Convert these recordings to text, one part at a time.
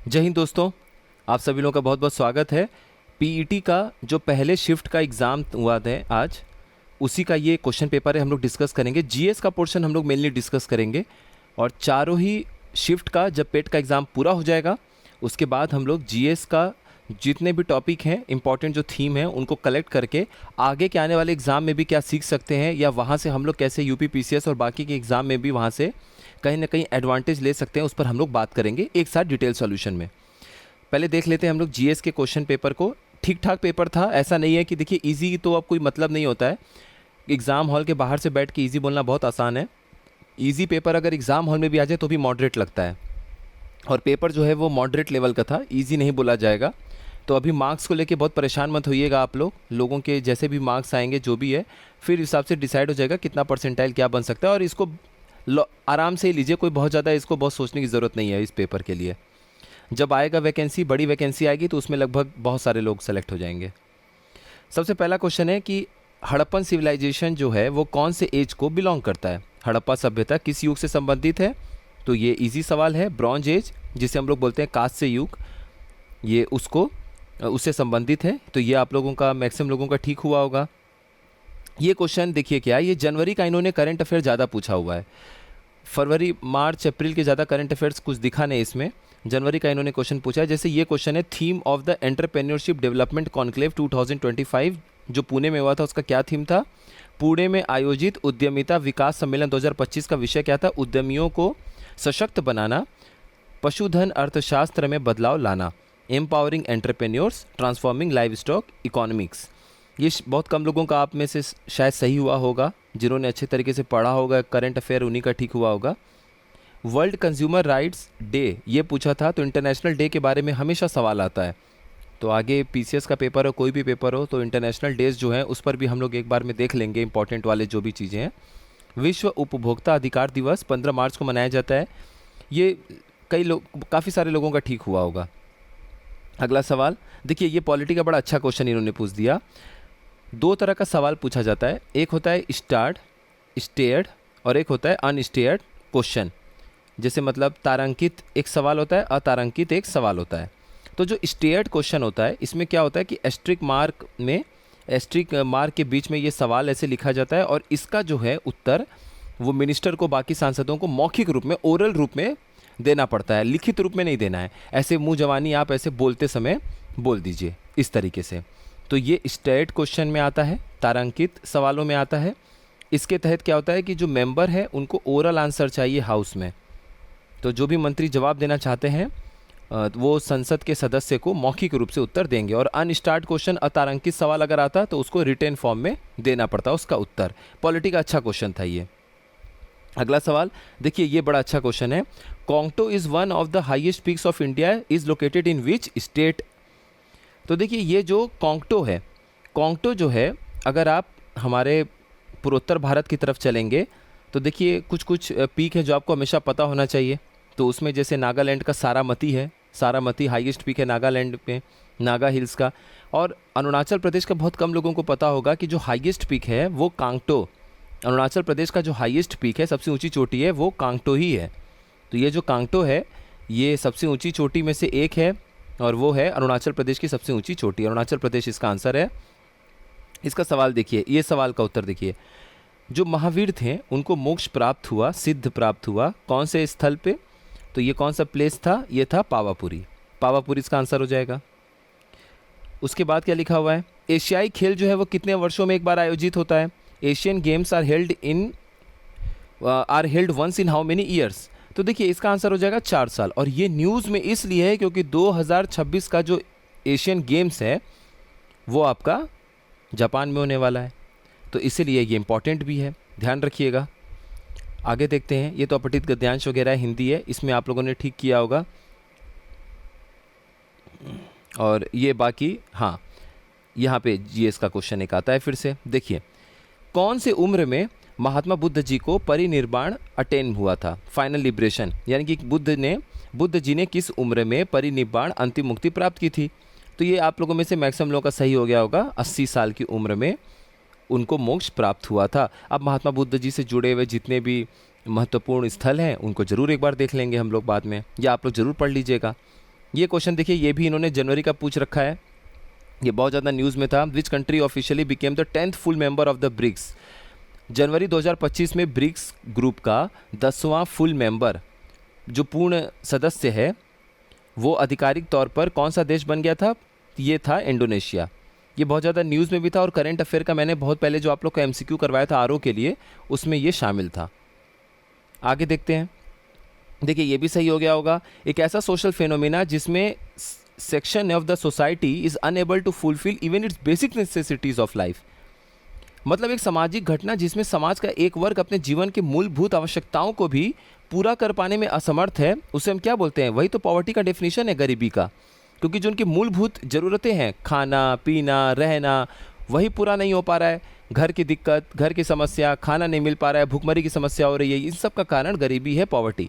जय हिंद दोस्तों, आप सभी लोगों का बहुत बहुत स्वागत है। पीईटी का जो पहले शिफ्ट का एग्ज़ाम हुआ है आज, उसी का ये क्वेश्चन पेपर है। हम लोग डिस्कस करेंगे जीएस का पोर्शन, हम लोग मेनली डिस्कस करेंगे। और चारों ही शिफ्ट का जब पेट का एग्ज़ाम पूरा हो जाएगा, उसके बाद हम लोग जीएस का जितने भी टॉपिक हैं, इंपॉर्टेंट जो थीम है, उनको कलेक्ट करके आगे के आने वाले एग्ज़ाम में भी क्या सीख सकते हैं, या वहाँ से हम लोग कैसे यूपी पीसीएस और बाकी के एग्ज़ाम में भी वहाँ से कहीं ना कहीं एडवांटेज ले सकते हैं, उस पर हम लोग बात करेंगे एक साथ डिटेल सॉल्यूशन में। पहले देख लेते हैं हम लोग जीएस के क्वेश्चन पेपर को। ठीक ठाक पेपर था, ऐसा नहीं है कि देखिए इजी तो अब कोई मतलब नहीं होता है। एग्ज़ाम हॉल के बाहर से बैठ के इजी बोलना बहुत आसान है। इजी पेपर अगर एग्ज़ाम हॉल में भी आ जाए तो भी मॉडरेट लगता है, और पेपर जो है वो मॉडरेट लेवल का था, इजी नहीं बोला जाएगा। तो अभी मार्क्स को लेके बहुत परेशान मत होइएगा आप लोग। लोगों के जैसे भी मार्क्स आएंगे जो भी है, फिर हिसाब से डिसाइड हो जाएगा कितना परसेंटाइल क्या बन सकता है। और इसको आराम से ही लीजिए, कोई बहुत ज़्यादा इसको बहुत सोचने की ज़रूरत नहीं है इस पेपर के लिए। जब आएगा वैकेंसी, बड़ी वैकेंसी आएगी तो उसमें लगभग बहुत सारे लोग सेलेक्ट हो जाएंगे। सबसे पहला क्वेश्चन है कि हड़प्पन सिविलाइजेशन जो है वो कौन से एज को बिलोंग करता है। हड़प्पा सभ्यता किस युग से संबंधित है? तो ये इजी सवाल है। ब्रॉन्ज एज, जिसे हम लोग बोलते हैं कांस्य युग, ये उससे संबंधित है। तो ये आप लोगों का, मैक्सिमम लोगों का ठीक हुआ होगा। ये क्वेश्चन देखिए क्या, ये जनवरी का इन्होंने करंट अफेयर ज़्यादा पूछा हुआ है। फरवरी, मार्च, अप्रैल के ज़्यादा करंट अफेयर्स कुछ दिखा नहीं इसमें। जनवरी का इन्होंने क्वेश्चन पूछा है। जैसे ये क्वेश्चन है, theme of the entrepreneurship development conclave 2025 जो पुणे में हुआ था, उसका क्या थीम था? पुणे में आयोजित उद्यमिता विकास सम्मेलन 2025 का विषय क्या था? उद्यमियों को सशक्त बनाना, पशुधन अर्थशास्त्र में बदलाव लाना, empowering entrepreneurs, transforming live stock economics. ये बहुत कम लोगों का आप में से शायद सही हुआ होगा, जिन्होंने अच्छे तरीके से पढ़ा होगा करंट अफेयर, उन्हीं का ठीक हुआ होगा। वर्ल्ड कंज्यूमर राइट्स डे ये पूछा था। तो इंटरनेशनल डे के बारे में हमेशा सवाल आता है, तो आगे पीसीएस का पेपर हो, कोई भी पेपर हो, तो इंटरनेशनल डेज जो हैं उस पर भी हम लोग एक बार में देख लेंगे इंपॉर्टेंट वाले जो भी चीज़ें हैं। विश्व उपभोक्ता अधिकार दिवस 15 मार्च को मनाया जाता है। ये कई लोग, काफ़ी सारे लोगों का ठीक हुआ होगा। अगला सवाल देखिए, ये पॉलिटी का बड़ा अच्छा क्वेश्चन इन्होंने पूछ दिया। दो तरह का सवाल पूछा जाता है, एक होता है स्टार्ड स्टेयर्ड और एक होता है अनस्टेयर्ड क्वेश्चन। जैसे मतलब तारांकित एक सवाल होता है, अतारांकित एक सवाल होता है। तो जो स्टेयर्ड क्वेश्चन होता है, इसमें क्या होता है कि एस्ट्रिक मार्क के बीच में ये सवाल ऐसे लिखा जाता है, और इसका जो है उत्तर वो मिनिस्टर को, बाकी सांसदों को मौखिक रूप में, ओरल रूप में देना पड़ता है, लिखित रूप में नहीं देना है। ऐसे मुँह जवानी आप ऐसे बोलते समय बोल दीजिए इस तरीके से। तो ये स्टेट क्वेश्चन में आता है, तारांकित सवालों में आता है। इसके तहत क्या होता है कि जो मेंबर है उनको ओरल आंसर चाहिए हाउस में। तो जो भी मंत्री जवाब देना चाहते हैं वो संसद के सदस्य को मौखिक रूप से उत्तर देंगे। और अनस्टार्ट क्वेश्चन, अतारांकित सवाल अगर आता तो उसको रिटेन फॉर्म में देना पड़ता उसका उत्तर। पॉलिटी का अच्छा क्वेश्चन था ये। अगला सवाल देखिए, ये बड़ा अच्छा क्वेश्चन है। Kangto is one of the highest peaks of India, is located in which state? तो देखिए, ये जो कोंगटो है, कोंगटो जो है, अगर आप हमारे पूर्वोत्तर भारत की तरफ चलेंगे तो देखिए कुछ कुछ पीक है जो आपको हमेशा पता होना चाहिए। तो उसमें जैसे नागालैंड का सारामती है, सारामती हाईएस्ट पीक है नागालैंड में, नागा हिल्स का। और अरुणाचल प्रदेश का बहुत कम लोगों को पता होगा कि जो हाईएस्ट पीक है वो कांगटो, अरुणाचल प्रदेश का जो हाईएस्ट पीक है, सबसे ऊंची चोटी है, वो कांगटो ही है। तो ये जो कांगटो है, ये सबसे ऊंची चोटी में से एक है, और वो है अरुणाचल प्रदेश की सबसे ऊंची चोटी। अरुणाचल प्रदेश इसका आंसर है। इसका सवाल देखिए, ये सवाल का उत्तर देखिए, जो महावीर थे उनको मोक्ष प्राप्त हुआ, सिद्ध प्राप्त हुआ कौन से स्थल पे? तो ये कौन सा प्लेस था? ये था पावापुरी। पावापुरी इसका आंसर हो जाएगा। उसके बाद क्या लिखा हुआ है? एशियाई खेल जो है वो कितने वर्षों में एक बार आयोजित होता है? Asian Games are held once in how many years? तो देखिए इसका आंसर हो जाएगा 4 साल। और ये न्यूज़ में इसलिए है क्योंकि 2026 का जो एशियन गेम्स है वो आपका जापान में होने वाला है, तो इसीलिए ये इम्पॉर्टेंट भी है, ध्यान रखिएगा। आगे देखते हैं। ये तो अपठित गद्यांश वगैरह हिंदी है, इसमें आप लोगों ने ठीक किया होगा। और ये बाकी, हाँ, यहाँ पे जीएस का क्वेश्चन एक आता है फिर से। देखिए, कौन से उम्र में महात्मा बुद्ध जी को परिनिर्वाण अटेन हुआ था, फाइनल लिबरेशन? यानी कि बुद्ध जी ने किस उम्र में परिनिर्वाण, अंतिम मुक्ति प्राप्त की थी? तो ये आप लोगों में से मैक्सिमम लोगों का सही हो गया होगा। 80 साल की उम्र में उनको मोक्ष प्राप्त हुआ था। अब महात्मा बुद्ध जी से जुड़े हुए जितने भी महत्वपूर्ण स्थल हैं उनको ज़रूर एक बार देख लेंगे हम लोग बाद में, या आप लोग ज़रूर पढ़ लीजिएगा। ये क्वेश्चन देखिए, ये भी इन्होंने जनवरी का पूछ रखा है, ये बहुत ज़्यादा न्यूज़ में था। Which country officially became the 10th full member of the BRICS. जनवरी 2025 में ब्रिक्स ग्रुप का 10वां फुल मेंबर जो पूर्ण सदस्य है वो आधिकारिक तौर पर कौन सा देश बन गया था? ये था इंडोनेशिया। ये बहुत ज़्यादा न्यूज़ में भी था और करंट अफेयर का मैंने बहुत पहले जो आप लोग का एमसीक्यू करवाया था आरओ के लिए, उसमें ये शामिल था। आगे देखते हैं। देखिए ये भी सही हो गया होगा। एक ऐसा सोशल फेनोमेना जिसमें section of the society is unable to fulfil even its basic necessities of life. मतलब एक सामाजिक घटना जिसमें समाज का एक वर्ग अपने जीवन के मूलभूत आवश्यकताओं को भी पूरा कर पाने में असमर्थ है, उसे हम क्या बोलते हैं? वही तो पॉवर्टी का डेफिनेशन है, गरीबी का। क्योंकि जो उनकी मूलभूत ज़रूरतें हैं, खाना पीना रहना, वही पूरा नहीं हो पा रहा है। घर की दिक्कत, घर की समस्या, खाना नहीं मिल पा रहा है, भूखमरी की समस्या हो रही है, इन सब का कारण गरीबी है, पॉवर्टी।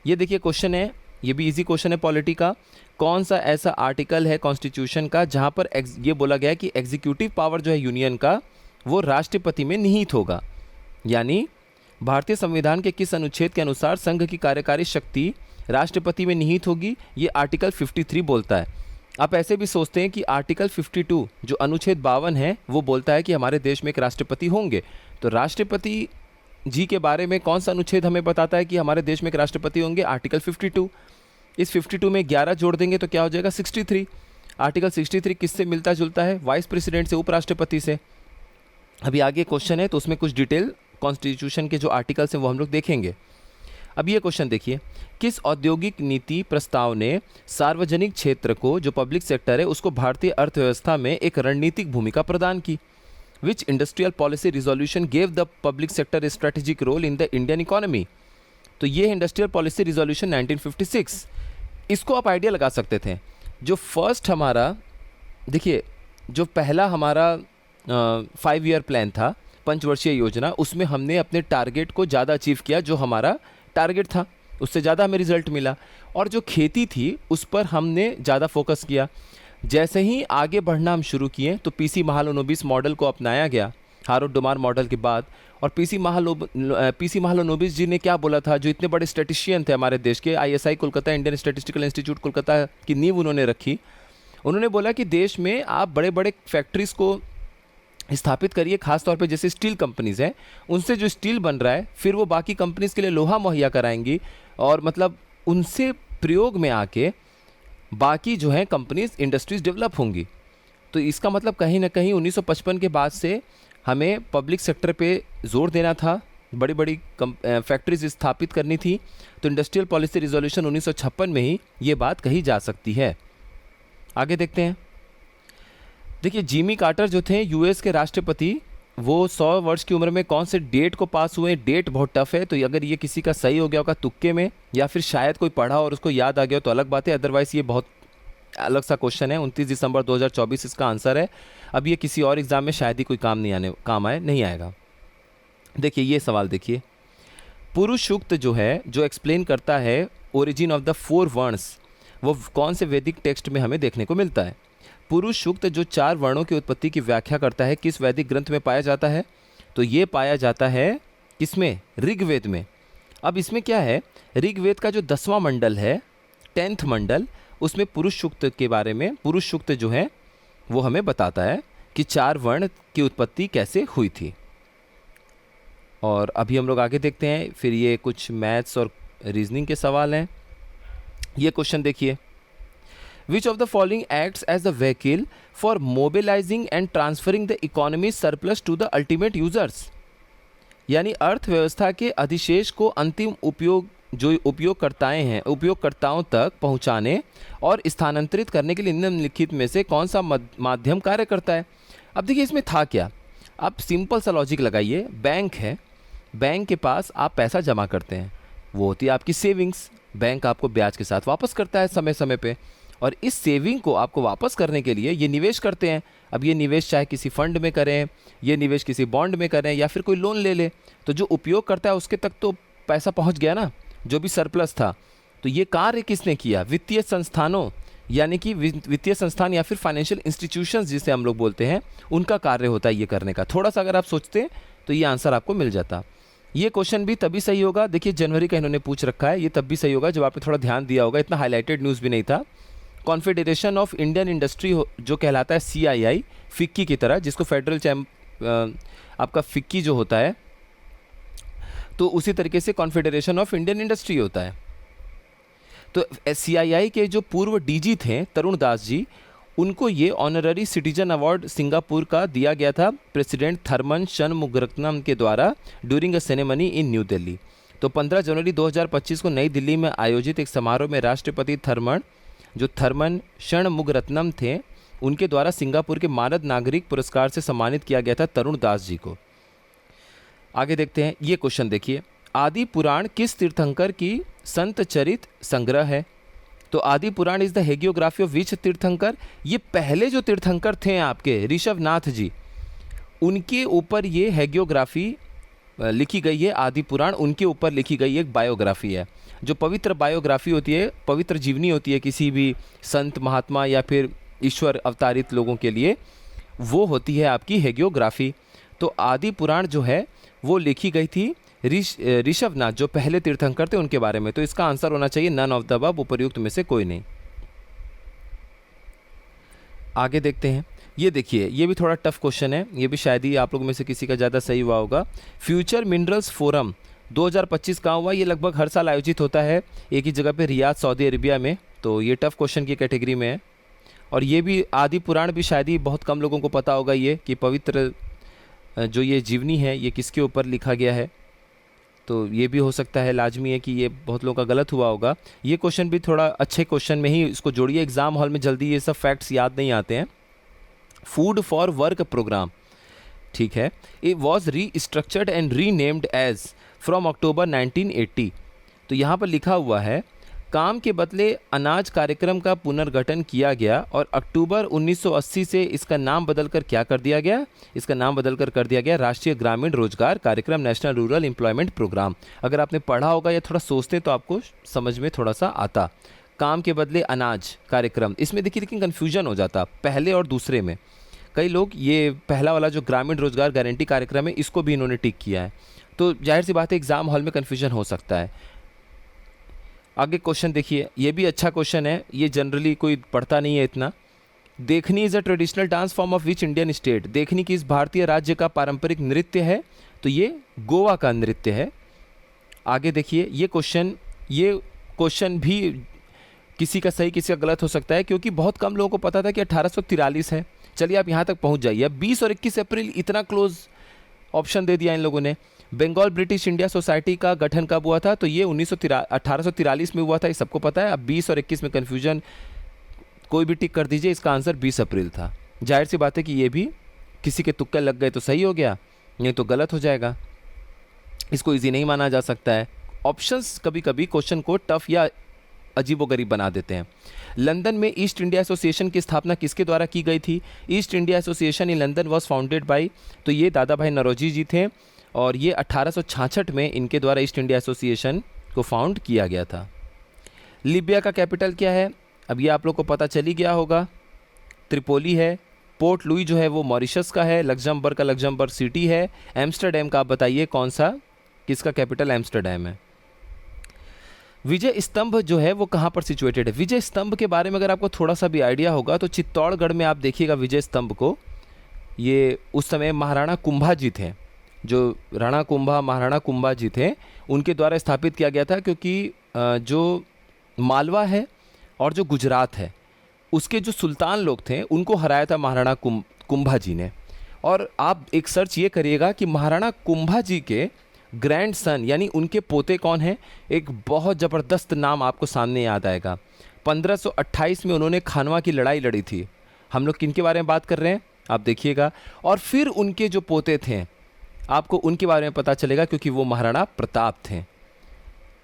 ये देखिए क्वेश्चन है, ये भी इजी क्वेश्चन है पॉलिटी का। कौन सा ऐसा आर्टिकल है कॉन्स्टिट्यूशन का जहाँ पर ये बोला गया है कि एग्जीक्यूटिव पावर जो है यूनियन का वो राष्ट्रपति में निहित होगा? यानी भारतीय संविधान के किस अनुच्छेद के अनुसार संघ की कार्यकारी शक्ति राष्ट्रपति में निहित होगी? ये आर्टिकल 53 बोलता है। आप ऐसे भी सोचते हैं कि आर्टिकल 52 जो अनुच्छेद 52 है वो बोलता है कि हमारे देश में एक राष्ट्रपति होंगे। तो राष्ट्रपति जी के बारे में कौन सा अनुच्छेद हमें बताता है कि हमारे देश में एक राष्ट्रपति होंगे? आर्टिकल 52। इस 52 में 11 जोड़ देंगे तो क्या हो जाएगा? 63। आर्टिकल 63 किससे मिलता जुलता है? वाइस प्रेसिडेंट से, उपराष्ट्रपति से। अभी आगे क्वेश्चन है तो उसमें कुछ डिटेल कॉन्स्टिट्यूशन के जो आर्टिकल्स हैं वो हम लोग देखेंगे। अब ये क्वेश्चन देखिए, किस औद्योगिक नीति प्रस्ताव ने सार्वजनिक क्षेत्र को, जो पब्लिक सेक्टर है, उसको भारतीय अर्थव्यवस्था में एक रणनीतिक भूमिका प्रदान की? Which industrial policy resolution gave the public sector a strategic role in the Indian economy? तो ये इंडस्ट्रियल पॉलिसी रिजोल्यूशन 1956। इसको आप आइडिया लगा सकते थे। जो फर्स्ट हमारा देखिए, जो पहला हमारा 5 ईयर प्लान था, पंचवर्षीय योजना, उसमें हमने अपने टारगेट को ज़्यादा अचीव किया, जो हमारा टारगेट था उससे ज़्यादा हमें रिजल्ट मिला। और जो खेती थी उस पर हमने ज़्यादा फोकस किया। जैसे ही आगे बढ़ना हम शुरू किए तो पीसी महालनोबिस मॉडल को अपनाया गया, हारोल्ड डोमार मॉडल के बाद। और पीसी महालनोबिस जी ने क्या बोला था, जो इतने बड़े स्टैटिस्टिशियन थे हमारे देश के, ISI Kolkata, Indian statistical institute Kolkata की नींव उन्होंने रखी। उन्होंने बोला कि देश में आप बड़े बड़े फैक्ट्रीज़ को स्थापित करिए, खासतौर पे जैसे स्टील कंपनीज़ हैं, उनसे जो स्टील बन रहा है फिर वो बाकी कंपनीज़ के लिए लोहा मुहैया कराएंगी, और मतलब उनसे प्रयोग में आके बाकी जो है कंपनीज, इंडस्ट्रीज़ डेवलप होंगी। तो इसका मतलब कहीं ना कहीं 1955 के बाद से हमें पब्लिक सेक्टर पे जोर देना था, बड़ी बड़ी फैक्ट्रीज स्थापित करनी थी। तो इंडस्ट्रियल पॉलिसी रिजोल्यूशन 1956 में ही ये बात कही जा सकती है। आगे देखते हैं। देखिए, जिमी कार्टर जो थे यूएस के राष्ट्रपति, वो 100 वर्ष की उम्र में कौन से डेट को पास हुए? डेट बहुत टफ है, तो अगर ये किसी का सही हो गया होगा तुक्के में, या फिर शायद कोई पढ़ा और उसको याद आ गया तो अलग बात है, अदरवाइज़ ये बहुत अलग सा क्वेश्चन है। 29 दिसंबर 2024 इसका आंसर है। अब ये किसी और एग्जाम में शायद ही कोई काम नहीं आएगा। देखिए ये सवाल देखिए, पुरुष सूक्त जो है, जो एक्सप्लेन करता है ओरिजिन ऑफ द 4 वर्ण्स, वो कौन से वैदिक टेक्स्ट में हमें देखने को मिलता है? पुरुष सूक्त जो 4 वर्णों की उत्पत्ति की व्याख्या करता है, किस वैदिक ग्रंथ में पाया जाता है? तो ये पाया जाता है किसमें? ऋग्वेद में। अब इसमें क्या है, ऋग्वेद का जो 10वां मंडल है, 10th मंडल, उसमें पुरुष सूक्त के बारे में, पुरुष सूक्त जो है वो हमें बताता है कि 4 वर्ण की उत्पत्ति कैसे हुई थी। और अभी हम लोग आगे देखते हैं, फिर ये कुछ मैथ्स और रीजनिंग के सवाल हैं। ये क्वेश्चन देखिए, Which of the following acts as the vehicle for mobilizing and transferring the economy surplus to the ultimate users? यानी अर्थव्यवस्था के अधिशेष को अंतिम जो उपयोगकर्ताओं तक पहुंचाने और स्थानांतरित करने के लिए निम्नलिखित में से कौन सा माध्यम कार्य करता है? अब देखिए इसमें था क्या, आप सिंपल सा लॉजिक लगाइए। बैंक है, बैंक के पास आप पैसा जमा करते हैं, वो होती है आपकी सेविंग्स। बैंक आपको ब्याज के साथ वापस करता है समय समय पे, और इस सेविंग को आपको वापस करने के लिए ये निवेश करते हैं। अब ये निवेश चाहे किसी फंड में करें, ये निवेश किसी बॉन्ड में करें, या फिर कोई लोन ले ले, तो जो उपयोग करता है उसके तक तो पैसा पहुंच गया ना, जो भी सरप्लस था। तो ये कार्य किसने किया? वित्तीय संस्थानों, यानी कि वित्तीय संस्थान या फिर फाइनेंशियल इंस्टीट्यूशंस जिसे हम लोग बोलते हैं, उनका कार्य होता है ये करने का। थोड़ा सा अगर आप सोचते तो ये आंसर आपको मिल जाता। ये क्वेश्चन भी तभी सही होगा, देखिए जनवरी का इन्होंने पूछ रखा है, ये तब भी सही होगा जब आपने थोड़ा ध्यान दिया होगा। इतना हाईलाइटेड न्यूज़ भी नहीं था, कॉन्फेडरेशन ऑफ इंडियन इंडस्ट्री जो कहलाता है CII, फिक्की की तरह, जिसको फेडरल आपका फिक्की जो होता है, तो उसी तरीके से कॉन्फेडरेशन ऑफ इंडियन इंडस्ट्री होता है। तो CII के जो पूर्व DG थे तरुण दास जी, उनको ये ऑनररी सिटीजन अवार्ड सिंगापुर का दिया गया था प्रेसिडेंट थर्मन षणमुगरत्नम के द्वारा during a ceremony in new Delhi. तो 15 जनवरी 2025 को नई दिल्ली में आयोजित एक समारोह में राष्ट्रपति थर्मन षणमुगरत्नम थे, उनके द्वारा सिंगापुर के मानद नागरिक पुरस्कार से सम्मानित किया गया था तरुण दास जी को। आगे देखते हैं, ये क्वेश्चन देखिए, आदि पुराण किस तीर्थंकर की संत चरित संग्रह है? तो आदि पुराण इज द हेगियोग्राफी ऑफ विच तीर्थंकर? ये पहले जो तीर्थंकर थे आपके ऋषभनाथ जी, उनके ऊपर ये हेगियोग्राफी लिखी गई है। आदि पुराण उनके ऊपर लिखी गई एक बायोग्राफी है। जो पवित्र बायोग्राफी होती है, पवित्र जीवनी होती है किसी भी संत महात्मा या फिर ईश्वर अवतारित लोगों के लिए, वो होती है आपकी हेगियोग्राफी। तो आदि पुराण जो है वो लिखी गई थी ऋषभनाथ, जो पहले तीर्थंकर थे, उनके बारे में। तो इसका आंसर होना चाहिए नन ऑफ द अबव, उपर्युक्त में से कोई नहीं। आगे देखते हैं, ये देखिए, ये भी थोड़ा टफ क्वेश्चन है, ये भी शायद ही आप लोगों में से किसी का ज़्यादा सही हुआ होगा। फ्यूचर मिनरल्स फोरम 2025 कहाँ हुआ? ये लगभग हर साल आयोजित होता है एक ही जगह पे, रियाद, सऊदी अरेबिया में। तो ये टफ क्वेश्चन की कैटेगरी में है। और ये भी आदि पुराण भी शायद ही बहुत कम लोगों को पता होगा ये कि पवित्र जो ये जीवनी है ये किसके ऊपर लिखा गया है। तो ये भी हो सकता है, लाजमी है कि ये बहुत लोगों का गलत हुआ होगा। ये क्वेश्चन भी थोड़ा अच्छे क्वेश्चन में ही इसको जोड़िए, एग्जाम हॉल में जल्दी ये सब फैक्ट्स याद नहीं आते हैं। फूड फॉर वर्क प्रोग्राम, ठीक है, it was restructured and renamed as from October 1980। तो यहाँ पर लिखा हुआ है, काम के बदले अनाज कार्यक्रम का पुनर्गठन किया गया और अक्टूबर 1980 से इसका नाम बदलकर क्या कर दिया गया? इसका नाम बदलकर कर दिया गया राष्ट्रीय ग्रामीण रोजगार कार्यक्रम, नेशनल रूरल एम्प्लॉयमेंट प्रोग्राम। अगर आपने पढ़ा होगा या थोड़ा सोचते तो आपको समझ में थोड़ा सा आता। काम के बदले अनाज कार्यक्रम, इसमें देखिए लेकिन कन्फ्यूजन हो जाता पहले और दूसरे में। कई लोग ये पहला वाला जो ग्रामीण रोजगार गारंटी कार्यक्रम है, इसको भी इन्होंने टिक किया है। तो जाहिर सी बात है एग्जाम हॉल में कन्फ्यूजन हो सकता है। आगे क्वेश्चन देखिए, ये भी अच्छा क्वेश्चन है, ये जनरली कोई पढ़ता नहीं है इतना। देखनी is a traditional dance form of which Indian state? देखनी किस भारतीय राज्य का पारंपरिक नृत्य है? तो ये गोवा का नृत्य है। आगे देखिए, ये क्वेश्चन भी किसी का सही किसी का गलत हो सकता है, क्योंकि बहुत कम लोगों को पता था कि 1843 है। चलिए आप यहाँ तक पहुँच जाइए। 20 और 21 अप्रैल, इतना क्लोज ऑप्शन दे दिया इन लोगों ने। बंगाल ब्रिटिश इंडिया सोसाइटी का गठन कब हुआ था? तो ये 1843 में हुआ था, ये सबको पता है। अब 20 और 21 में कन्फ्यूजन, कोई भी टिक कर दीजिए, इसका आंसर 20 अप्रैल था। जाहिर सी बात है कि ये भी किसी के तुक्के लग गए तो सही हो गया, नहीं तो गलत हो जाएगा। इसको इजी नहीं माना जा सकता है। ऑप्शंस कभी कभी क्वेश्चन को टफ या अजीबोगरीब बना देते हैं। लंदन में ईस्ट इंडिया एसोसिएशन की स्थापना किसके द्वारा की गई थी? East India association in London was founded by, तो ये दादा भाई नौरोजी जी थे, और ये 1866 में इनके द्वारा ईस्ट इंडिया एसोसिएशन को फाउंड किया गया था। लीबिया का कैपिटल क्या है? अब ये आप लोग को पता चल ही गया होगा, त्रिपोली है। पोर्ट लुई जो है वो मॉरिशस का है। लग्जमबर्ग का लग्जमबर्ग सिटी है। एम्स्टरडेम का आप बताइए कौन सा, किसका कैपिटल एम्स्टरडेम है। विजय स्तंभ जो है वो कहाँ पर सिचुएटेड है? विजय स्तंभ के बारे में अगर आपको थोड़ा सा भी आइडिया होगा तो चित्तौड़गढ़ में आप देखिएगा विजय स्तंभ को। ये उस समय महाराणा कुंभा जी थे, जो महाराणा कुंभा जी थे, उनके द्वारा स्थापित किया गया था, क्योंकि जो मालवा है और जो गुजरात है उसके जो सुल्तान लोग थे उनको हराया था महाराणा कुंभा जी ने। और आप एक सर्च ये करिएगा कि महाराणा कुंभा जी के ग्रैंड सन यानी उनके पोते कौन हैं। एक बहुत ज़बरदस्त नाम आपको सामने याद आएगा। 1528 में उन्होंने खानवा की लड़ाई लड़ी थी। हम लोग किन के बारे में बात कर रहे हैं आप देखिएगा। और फिर उनके जो पोते थे आपको उनके बारे में पता चलेगा, क्योंकि वो महाराणा प्रताप थे।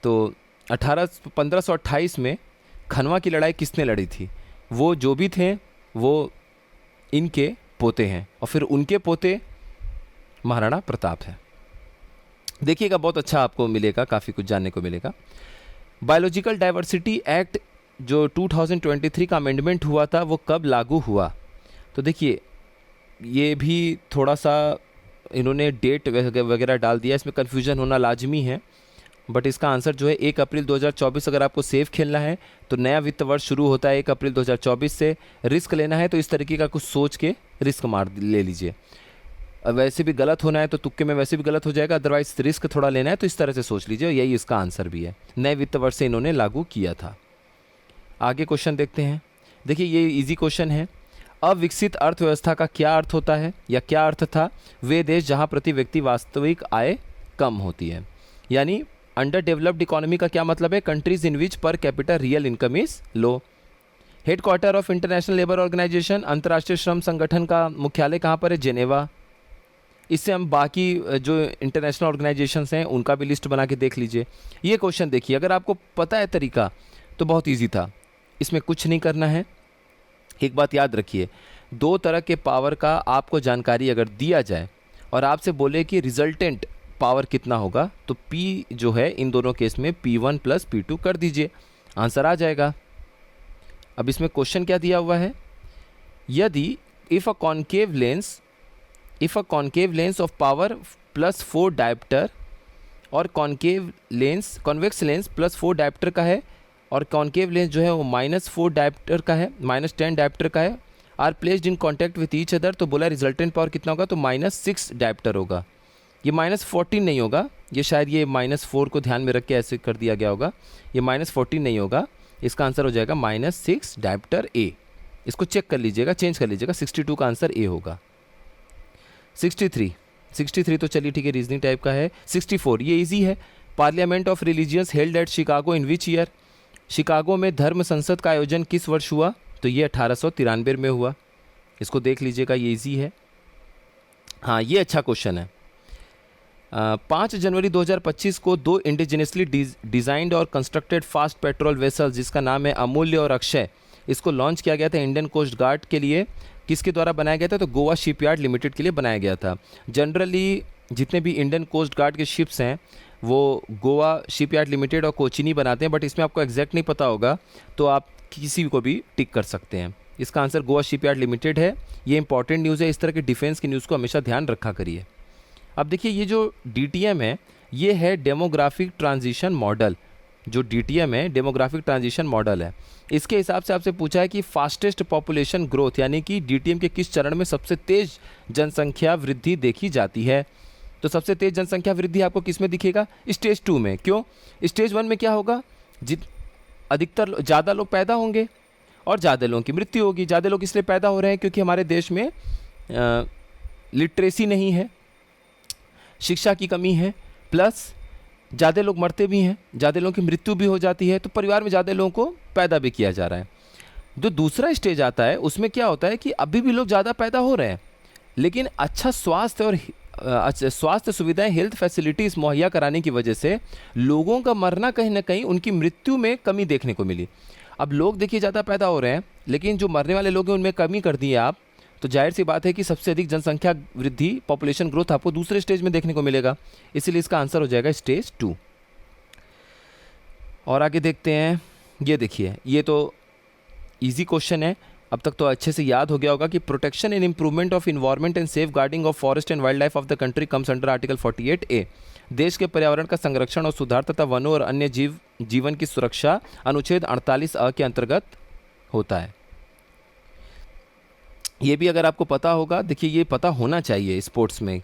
तो 1528 में खनवा की लड़ाई किसने लड़ी थी? वो जो भी थे वो इनके पोते हैं, और फिर उनके पोते महाराणा प्रताप हैं। देखिएगा बहुत अच्छा आपको मिलेगा, काफ़ी कुछ जानने को मिलेगा। बायोलॉजिकल डाइवर्सिटी एक्ट जो 2023 का अमेंडमेंट हुआ था वो कब लागू हुआ? तो देखिए ये भी थोड़ा सा इन्होंने डेट वगैरह डाल दिया, इसमें कन्फ्यूजन होना लाजमी है। बट इसका आंसर जो है 1 अप्रैल 2024। अगर आपको सेफ खेलना है तो नया वित्त वर्ष शुरू होता है 1 अप्रैल 2024 से। रिस्क लेना है तो इस तरीके का कुछ सोच के रिस्क मार ले लीजिए। वैसे भी गलत होना है तो तुक्के में वैसे भी गलत हो जाएगा, अदरवाइज रिस्क थोड़ा लेना है तो इस तरह से सोच लीजिए। यही इसका आंसर भी है, नए वित्त वर्ष से इन्होंने लागू किया था। आगे क्वेश्चन देखते हैं। देखिए ये इजी क्वेश्चन है। अविकसित अर्थव्यवस्था का क्या अर्थ होता है या क्या अर्थ था? वे देश जहां प्रति व्यक्ति वास्तविक आय कम होती है। यानी अंडर डेवलप्ड इकोनॉमी का क्या मतलब है? Countries in which per capita real income is low. Headquarter of International Labour Organization, अंतर्राष्ट्रीय श्रम संगठन का मुख्यालय कहाँ पर है? जेनेवा। इससे हम बाकी जो इंटरनेशनल ऑर्गेनाइजेशंस हैं उनका भी लिस्ट बना के देख लीजिए। ये क्वेश्चन देखिए, अगर आपको पता है तरीका तो बहुत ईजी था, इसमें कुछ नहीं करना है। एक बात याद रखिए, दो तरह के पावर का आपको जानकारी अगर दिया जाए और आपसे बोले कि रिजल्टेंट पावर कितना होगा, तो P जो है इन दोनों केस में P1 प्लस P2 कर दीजिए, आंसर आ जाएगा। अब इसमें क्वेश्चन क्या दिया हुआ है? यदि if a concave lens of power plus 4 dioptre और कॉन्वेक्स लेंस प्लस 4 डायप्टर का है और कॉन्केव लेंस जो है वो -4 डायप्टर का है, -10 डायप्टर का है, are placed in contact with each other, तो बोला रिजल्टेंट पावर कितना होगा? तो -6 डायप्टर होगा। ये -14 नहीं होगा, ये शायद ये -4 को ध्यान में रख के ऐसे कर दिया गया होगा। ये -14 नहीं होगा, इसका आंसर हो जाएगा -6 डायप्टर ए। इसको चेक कर लीजिएगा, चेंज कर लीजिएगा, 62 का आंसर ए होगा। 63 तो चलिए ठीक है, रीजनिंग टाइप का है। 64 ये इजी है। Parliament of religions held at Chicago in which year? Chicago में धर्म संसद का आयोजन किस वर्ष हुआ? तो ये 1893 में हुआ। इसको देख लीजिएगा, ये इजी है। हाँ, ये अच्छा क्वेश्चन है। 5 जनवरी 2025 को 2 इंडिजिनसली डिजाइंड और कंस्ट्रक्टेड फास्ट पेट्रोल वेसल्स जिसका नाम है अमूल्य और अक्षय, इसको लॉन्च किया गया था इंडियन कोस्ट गार्ड के लिए। किसके द्वारा बनाया गया था? तो गोवा शिपयार्ड लिमिटेड के लिए बनाया गया था। जनरली जितने भी इंडियन कोस्ट गार्ड के शिप्स हैं वो गोवा शिपयार्ड लिमिटेड और कोचिनी बनाते हैं, बट इसमें आपको एग्जैक्ट नहीं पता होगा तो आप किसी को भी टिक कर सकते हैं। इसका आंसर गोवा शिपयार्ड लिमिटेड है। ये इंपॉर्टेंट न्यूज़ है, इस तरह के डिफेंस की न्यूज़ को हमेशा ध्यान रखा करिए। अब देखिए ये जो DTM है ये है डेमोग्राफिक ट्रांजिशन मॉडल। जो DTM है डेमोग्राफिक ट्रांजिशन मॉडल है। इसके हिसाब से आपसे पूछा है कि फास्टेस्ट पॉपुलेशन ग्रोथ यानी कि DTM के किस चरण में सबसे तेज जनसंख्या वृद्धि देखी जाती है? तो सबसे तेज जनसंख्या वृद्धि आपको किस में दिखेगा? स्टेज 2 में। क्यों? स्टेज 1 में क्या होगा? अधिकतर ज़्यादा लोग पैदा होंगे और ज़्यादा लोगों की मृत्यु होगी। ज़्यादा लोग इसलिए पैदा हो रहे हैं क्योंकि हमारे देश में लिटरेसी नहीं है, शिक्षा की कमी है, प्लस ज़्यादा लोग मरते भी हैं, ज़्यादा लोगों की मृत्यु भी हो जाती है, तो परिवार में ज़्यादा लोगों को पैदा भी किया जा रहा है। जो दूसरा स्टेज आता है उसमें क्या होता है कि अभी भी लोग ज़्यादा पैदा हो रहे हैं लेकिन अच्छा स्वास्थ्य और स्वास्थ्य सुविधाएं, हेल्थ फैसिलिटीज़ मुहैया कराने की वजह से लोगों का मरना कहीं ना कहीं उनकी मृत्यु में कमी देखने को मिली। अब लोग देखिए ज़्यादा पैदा हो रहे हैं लेकिन जो मरने वाले लोग हैं उनमें कमी कर दी है आप, तो जाहिर सी बात है कि सबसे अधिक जनसंख्या वृद्धि पॉपुलेशन ग्रोथ आपको दूसरे स्टेज में देखने को मिलेगा। इसीलिए इसका आंसर हो जाएगा स्टेज 2। और आगे देखते हैं। ये देखिए ये तो इजी क्वेश्चन है, अब तक तो अच्छे से याद हो गया होगा कि protection and improvement of environment and safeguarding of forest and wildlife of the country comes under article 48A। देश के पर्यावरण का संरक्षण और सुधार तथा वनों और अन्य जीवन की सुरक्षा अनुच्छेद 48A के अंतर्गत होता है। ये भी अगर आपको पता होगा, देखिए ये पता होना चाहिए स्पोर्ट्स में।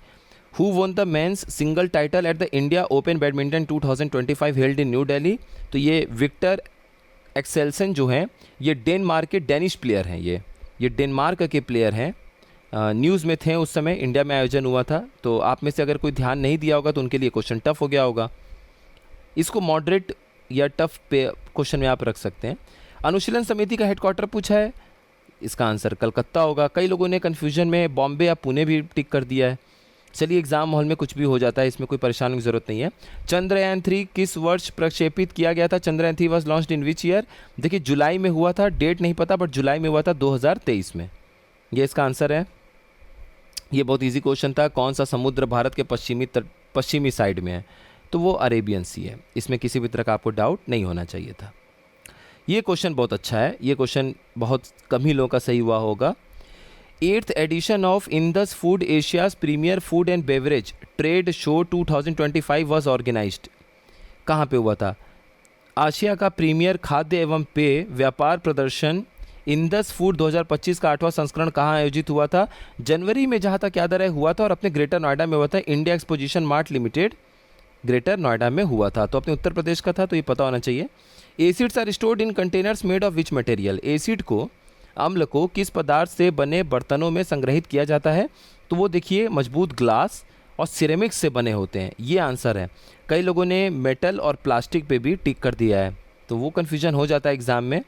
Who won the men's single title at the India open badminton 2025 held in new Delhi? तो ये विक्टर एक्सेल्सन जो हैं ये डेनमार्क के डेनिश प्लेयर हैं। ये डेनमार्क के प्लेयर हैं, न्यूज़ में थे उस समय, इंडिया में आयोजन हुआ था। तो आप में से अगर कोई ध्यान नहीं दिया होगा तो उनके लिए क्वेश्चन टफ हो गया होगा। इसको मॉडरेट या टफ पे क्वेश्चन में आप रख सकते हैं। अनुशीलन समिति का हेडक्वार्टर पूछा है, इसका आंसर कलकत्ता होगा। कई लोगों ने कन्फ्यूजन में बॉम्बे या पुणे भी टिक कर दिया है। चलिए एग्जाम हॉल में कुछ भी हो जाता है, इसमें कोई परेशानी की जरूरत नहीं है। चंद्रयान 3 किस वर्ष प्रक्षेपित किया गया था? Chandrayaan 3 was launched in which year? देखिए जुलाई में हुआ था, डेट नहीं पता बट जुलाई में हुआ था 2023 में। ये इसका आंसर है। ये बहुत इजी क्वेश्चन था। कौन सा समुद्र भारत के पश्चिमी साइड में है? तो वो अरेबियन सी है। इसमें किसी भी तरह का आपको डाउट नहीं होना चाहिए था। ये क्वेश्चन बहुत अच्छा है, ये क्वेश्चन बहुत कम ही लोगों का सही हुआ होगा। 8th edition of Indus Food Asia's premier food and beverage trade show 2025 was organized. कहाँ पे हुआ था? आशिया का प्रीमियर खाद्य एवं पेय व्यापार प्रदर्शन इंडस फूड 2025 का 8वां संस्करण कहाँ आयोजित हुआ था? जनवरी में, जहाँ तक याद आ रहा है, हुआ था और अपने ग्रेटर नोएडा में हुआ था। India exposition mart limited, greater Noida में हुआ था। तो अपने उत्तर प्रदेश का था, तो ये पता होना चाहिए। Acids are stored in containers made of which material? Acid को, अम्ल को किस पदार्थ से बने बर्तनों में संग्रहित किया जाता है? तो वो देखिए मजबूत ग्लास और सिरेमिक्स से बने होते हैं, ये आंसर है। कई लोगों ने मेटल और प्लास्टिक पे भी टिक कर दिया है, तो वो कन्फ्यूजन हो जाता है एग्जाम में।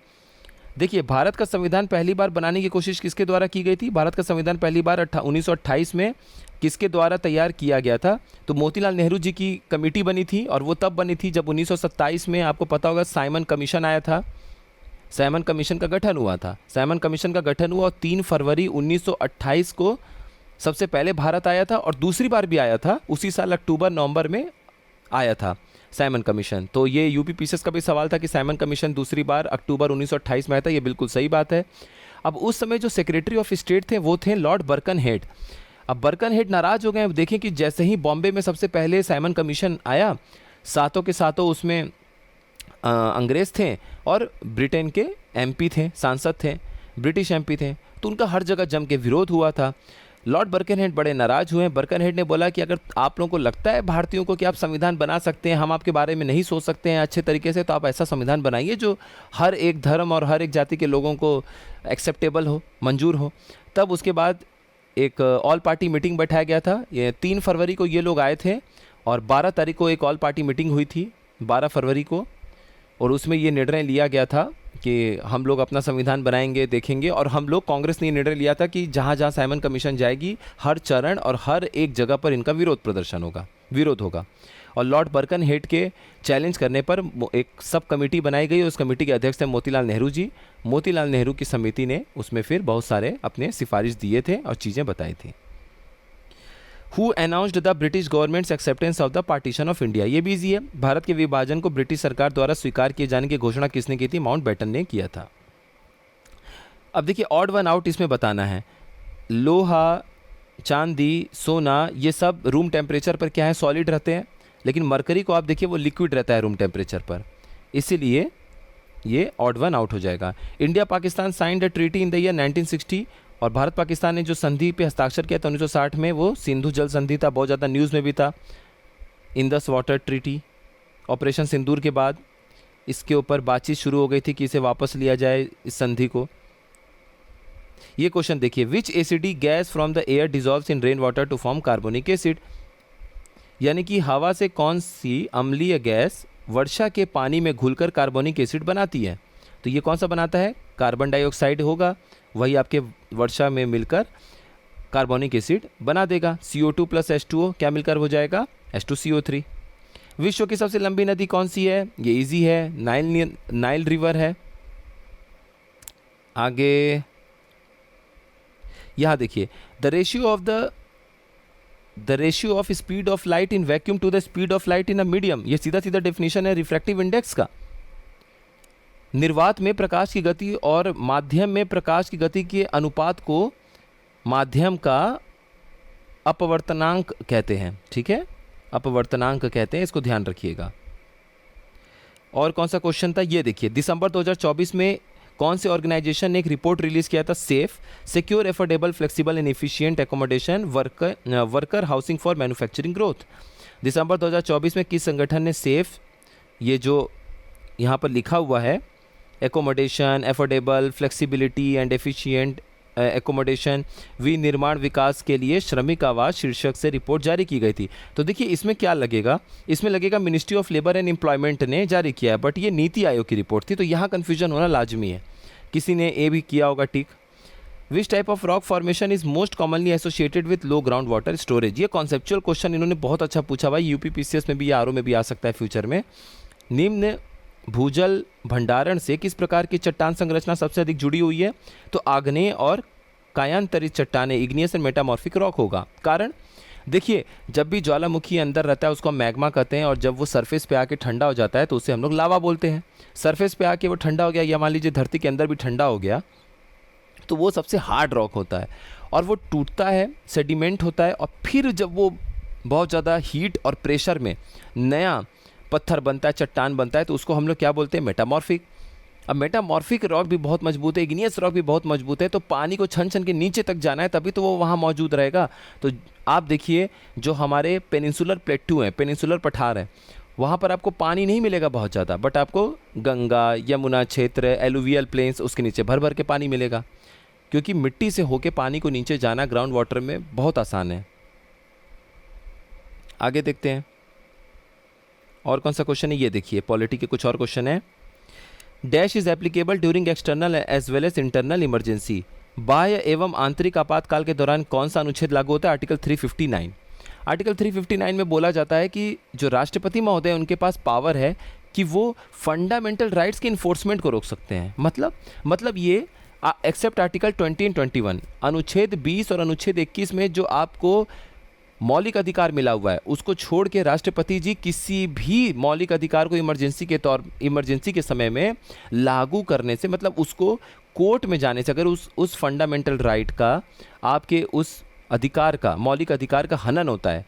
देखिए, भारत का संविधान पहली बार बनाने की कोशिश किसके द्वारा की गई थी? भारत का संविधान पहली बार 1928 में किसके द्वारा तैयार किया गया था? तो मोतीलाल नेहरू जी की कमेटी बनी थी, और वो तब बनी थी जब 1927 में, आपको पता होगा, साइमन कमीशन आया था। साइमन कमीशन का गठन हुआ था। साइमन कमीशन का गठन हुआ और 3 फरवरी 1928 को सबसे पहले भारत आया था, और दूसरी बार भी आया था उसी साल अक्टूबर नवंबर में आया था साइमन कमीशन। तो ये यूपी पीसीएस का भी सवाल था कि साइमन कमीशन दूसरी बार अक्टूबर 1928 में आया था, ये बिल्कुल सही बात है। अब उस समय जो सेक्रेटरी ऑफ स्टेट थे वो थे लॉर्ड बर्कनहेड। अब बर्कनहेड नाराज हो गए। अब देखें कि जैसे ही बॉम्बे में सबसे पहले साइमन कमीशन आया, सातों के सातों उसमें अंग्रेज थे और ब्रिटेन के एमपी थे, सांसद थे, ब्रिटिश एमपी थे, तो उनका हर जगह जम के विरोध हुआ था। लॉर्ड बर्कनहेड बड़े नाराज हुए। बर्कनहेड ने बोला कि अगर आप लोगों को लगता है भारतीयों को कि आप संविधान बना सकते हैं, हम आपके बारे में नहीं सोच सकते हैं अच्छे तरीके से, तो आप ऐसा संविधान बनाइए जो हर एक धर्म और हर एक जाति के लोगों को एक्सेप्टेबल हो, मंजूर हो। तब उसके बाद एक ऑल पार्टी मीटिंग बैठाया गया था। ये 3 फरवरी को ये लोग आए थे, और 12 तारीख को एक ऑल पार्टी मीटिंग हुई थी, 12 फरवरी को, और उसमें ये निर्णय लिया गया था कि हम लोग अपना संविधान बनाएंगे, देखेंगे। और हम लोग, कांग्रेस ने निर्णय लिया था कि जहाँ जहाँ साइमन कमीशन जाएगी, हर चरण और हर एक जगह पर इनका विरोध प्रदर्शन होगा, विरोध होगा। और लॉर्ड बर्कनहेड के चैलेंज करने पर एक सब कमेटी बनाई गई। उस कमेटी के अध्यक्ष थे मोतीलाल नेहरू जी। मोतीलाल नेहरू की समिति ने उसमें फिर बहुत सारे अपने सिफारिश दिए थे और चीज़ें बताई थी। Who announced the British governments acceptance of the partition of India? ये भी इजी है। भारत के विभाजन को ब्रिटिश सरकार द्वारा स्वीकार किए जाने की घोषणा किसने की थी? माउंटबेटन ने किया था। अब देखिए, ऑड वन आउट इसमें बताना है। लोहा, चांदी, सोना, ये सब रूम टेम्परेचर पर क्या है? सॉलिड रहते हैं। लेकिन मरकरी को आप देखिए वो लिक्विड रहता है रूम टेम्परेचर पर, इसीलिए ये ऑड वन आउट हो जाएगा। India Pakistan signed a treaty in the year 1960, और भारत पाकिस्तान ने जो संधि पे हस्ताक्षर किया था 1960 में, वो सिंधु जल संधि था। बहुत ज़्यादा न्यूज़ में भी था। इंडस वाटर ट्रीटी, ऑपरेशन सिंदूर के बाद इसके ऊपर बातचीत शुरू हो गई थी कि इसे वापस लिया जाए, इस संधि को। ये क्वेश्चन देखिए, which acidic gas from the air dissolves in rain water to form carbonic acid? यानी कि हवा से कौन सी अम्लीय गैस वर्षा के पानी में घुलकर कार्बोनिक एसिड बनाती है? तो ये कौन सा बनाता है? कार्बन डाइऑक्साइड होगा, वही आपके वर्षा में मिलकर कार्बोनिक एसिड बना देगा। CO2 प्लस H2O क्या मिलकर हो जाएगा? H2CO3। विश्व की सबसे लंबी नदी कौन सी है? ये इजी है, नाइल रिवर है। आगे यहाँ देखिए, the ratio of speed of light in vacuum to the speed of light in a medium, ये सीधा सीधा डेफिनेशन है रिफ्रैक्टिव इंडेक्स का। निर्वात में प्रकाश की गति और माध्यम में प्रकाश की गति के अनुपात को माध्यम का अपवर्तनांक कहते हैं। ठीक है, अपवर्तनांक कहते हैं, इसको ध्यान रखिएगा। और कौन सा क्वेश्चन था? ये देखिए, दिसंबर 2024 में कौन से ऑर्गेनाइजेशन ने एक रिपोर्ट रिलीज किया था? Safe, secure, affordable, flexible and efficient accommodation worker housing for manufacturing growth. दिसंबर 2024 में किस संगठन ने सेफ, ये जो यहाँ पर लिखा हुआ है, accommodation, affordable, flexibility and efficient accommodation, विनिर्माण विकास के लिए श्रमिक आवास शीर्षक से रिपोर्ट जारी की गई थी। तो देखिए, इसमें क्या लगेगा? इसमें लगेगा ministry of labour and employment ने जारी किया है, बट ये नीति आयोग की रिपोर्ट थी, तो यहाँ कन्फ्यूजन होना लाजमी है। किसी ने ए भी किया होगा tick. Which type of rock formation is most commonly associated with low ground water storage? ये कॉन्सेप्चुअल क्वेश्चन इन्होंने बहुत अच्छा पूछा भाई, यूपी पीसीएस में भी, आरओ में भी आ सकता है फ्यूचर में। निम्न भूजल भंडारण से किस प्रकार की चट्टान संरचना सबसे अधिक जुड़ी हुई है? तो आग्नेय और कायांतरित चट्टानें, इग्नियस एंड मेटामॉर्फिक रॉक होगा। कारण देखिए, जब भी ज्वालामुखी अंदर रहता है उसको हम मैग्मा कहते हैं, और जब वो सरफेस पे आके ठंडा हो जाता है तो उसे हम लोग लावा बोलते हैं। सरफेस पे आके वो ठंडा हो गया, या मान लीजिए धरती के अंदर भी ठंडा हो गया, तो वो सबसे हार्ड रॉक होता है, और वो टूटता है, सेडिमेंट होता है, और फिर जब वो बहुत ज़्यादा हीट और प्रेशर में नया पत्थर बनता है, चट्टान बनता है, तो उसको हम लोग क्या बोलते हैं? मेटामॉर्फिक। अब मेटामॉर्फिक रॉक भी बहुत मजबूत है, इग्नियस रॉक भी बहुत मजबूत है, तो पानी को छन छन के नीचे तक जाना है तभी तो वो वहाँ मौजूद रहेगा। तो आप देखिए जो हमारे पेनिनसुलर प्लेटू हैं, पेनिनसुलर पठार है, वहाँ पर आपको पानी नहीं मिलेगा बहुत ज़्यादा, बट आपको गंगा, यमुना क्षेत्र, एलुवियल प्लेन्स, उसके नीचे भर भर के पानी मिलेगा, क्योंकि मिट्टी से होके पानी को नीचे जाना ग्राउंड वाटर में बहुत आसान है। आगे देखते हैं और कौन सा क्वेश्चन है, ये देखिए पॉलिटी के कुछ और क्वेश्चन है। Dash is applicable during external as well as internal emergency. बाह्य एवं आंतरिक आपातकाल के दौरान कौन सा अनुच्छेद लागू होता है? आर्टिकल 359। आर्टिकल 359 में बोला जाता है कि जो राष्ट्रपति महोदय उनके पास पावर है कि वो फंडामेंटल राइट्स के इन्फोर्समेंट को रोक सकते हैं। मतलब ये एक्सेप्ट आर्टिकल 20 एंड 21, अनुच्छेद 20 और अनुच्छेद 21 में जो आपको मौलिक अधिकार मिला हुआ है उसको छोड़ के राष्ट्रपति जी किसी भी मौलिक अधिकार को इमरजेंसी के समय में लागू करने से, मतलब उसको कोर्ट में जाने से, अगर उस फंडामेंटल राइट का, आपके उस अधिकार का, मौलिक अधिकार का हनन होता है,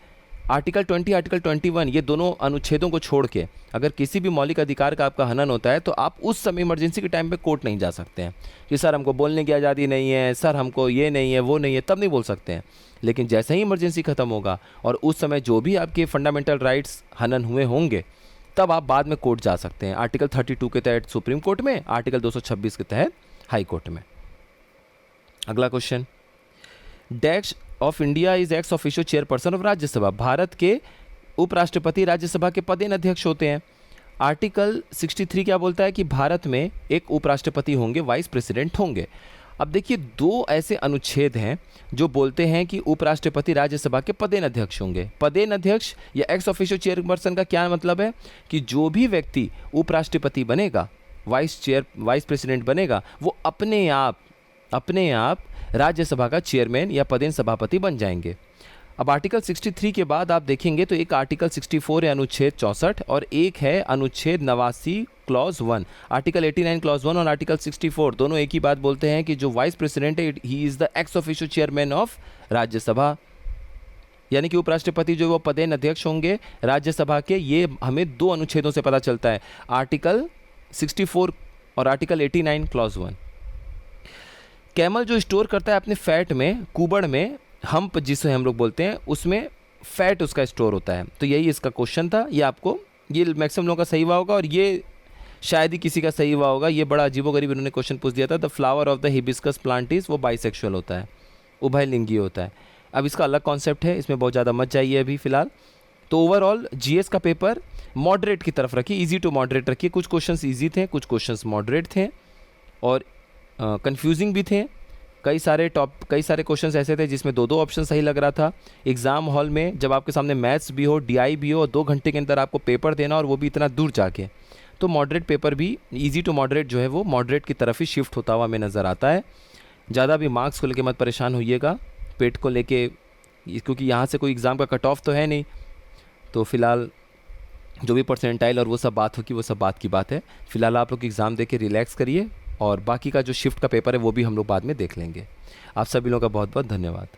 आर्टिकल 20, आर्टिकल 21, ये दोनों अनुच्छेदों को छोड़ के अगर किसी भी मौलिक अधिकार का आपका हनन होता है तो आप उस समय इमरजेंसी के टाइम पे कोर्ट नहीं जा सकते हैं कि सर हमको बोलने की आज़ादी नहीं है, सर हमको ये नहीं है, वो नहीं है, तब नहीं बोल सकते हैं। लेकिन जैसे ही इमरजेंसी ख़त्म होगा और उस समय जो भी आपके फंडामेंटल राइट्स हनन हुए होंगे तब आप बाद में कोर्ट जा सकते हैं। आर्टिकल 32 के तहत सुप्रीम कोर्ट में, आर्टिकल 226 के तहत हाई कोर्ट में। अगला question, dash of India is ex officio chairperson of Rajya Sabha. Bharat के उपराष्ट्रपति राज्यसभा के पदेन अध्यक्ष होते हैं। आर्टिकल 63 क्या बोलता है कि भारत में एक उपराष्ट्रपति होंगे, वाइस प्रेसिडेंट होंगे। अब देखिए दो ऐसे अनुच्छेद हैं जो बोलते हैं कि उपराष्ट्रपति राज्यसभा के पदेन अध्यक्ष होंगे। पदेन अध्यक्ष या एक्स ऑफिशियो चेयरपर्सन का क्या मतलब है कि जो भी व्यक्ति उपराष्ट्रपति बनेगा, वाइस प्रेसिडेंट बनेगा, वो अपने आप राज्यसभा का चेयरमैन या पदेन सभापति बन जाएंगे। अब आर्टिकल 63 के बाद आप देखेंगे तो एक आर्टिकल 64 है अनुच्छेद 64 और एक है अनुच्छेद 89 क्लॉज 1। आर्टिकल 89 क्लॉज 1 और आर्टिकल 64 दोनों एक ही बात बोलते हैं कि जो वाइस प्रेसिडेंट है he is the ex officio chairman of Rajya Sabha, यानी कि उपराष्ट्रपति जो वो पदेन अध्यक्ष होंगे राज्यसभा के। ये हमें दो अनुच्छेदों से पता चलता है, आर्टिकल 64 और आर्टिकल 89 क्लॉज 1। कैमल जो स्टोर करता है अपने फैट में, कुबड़ में, हम्प जिसे हम लोग बोलते हैं, उसमें फैट उसका स्टोर होता है। तो यही इसका क्वेश्चन था। ये मैक्सिमम लोगों का सही हुआ होगा और ये शायद ही किसी का सही हुआ होगा। ये बड़ा अजीबोगरीब इन्होंने क्वेश्चन पूछ दिया था। The flower of the hibiscus plant is, वो बाइसेक्सुअल होता है, उभयलिंगी होता है। अब इसका अलग कॉन्सेप्ट है, इसमें बहुत ज़्यादा मत जाइए अभी फ़िलहाल। तो ओवरऑल जीएस का पेपर मॉडरेट की तरफ रखिए, ईजी टू मॉडरेट रखिए। कुछ क्वेश्चंस ईजी थे, कुछ क्वेश्चंस मॉडरेट थे और कंफ्यूजिंग भी थे। कई सारे क्वेश्चंस ऐसे थे जिसमें दो ऑप्शन सही लग रहा था। एग्ज़ाम हॉल में जब आपके सामने मैथ्स भी हो, डीआई भी हो और 2 घंटे के अंदर आपको पेपर देना और वो भी इतना दूर जाके, तो मॉडरेट पेपर भी इजी टू मॉडरेट जो है वो मॉडरेट की तरफ ही शिफ्ट होता हुआ हमें नज़र आता है। ज़्यादा भी मार्क्स को लेके मत परेशान होइएगा, पेट को लेके, क्योंकि यहाँ से कोई एग्ज़ाम का कट ऑफ तो है नहीं। तो फिलहाल जो भी परसेंटाइल और वो सब बात होगी वो सब बात की बात है। फिलहाल आप लोग एग्ज़ाम दे के रिलैक्स करिए और बाकी का जो शिफ्ट का पेपर है वो भी हम लोग बाद में देख लेंगे। आप सभी लोगों का बहुत बहुत धन्यवाद।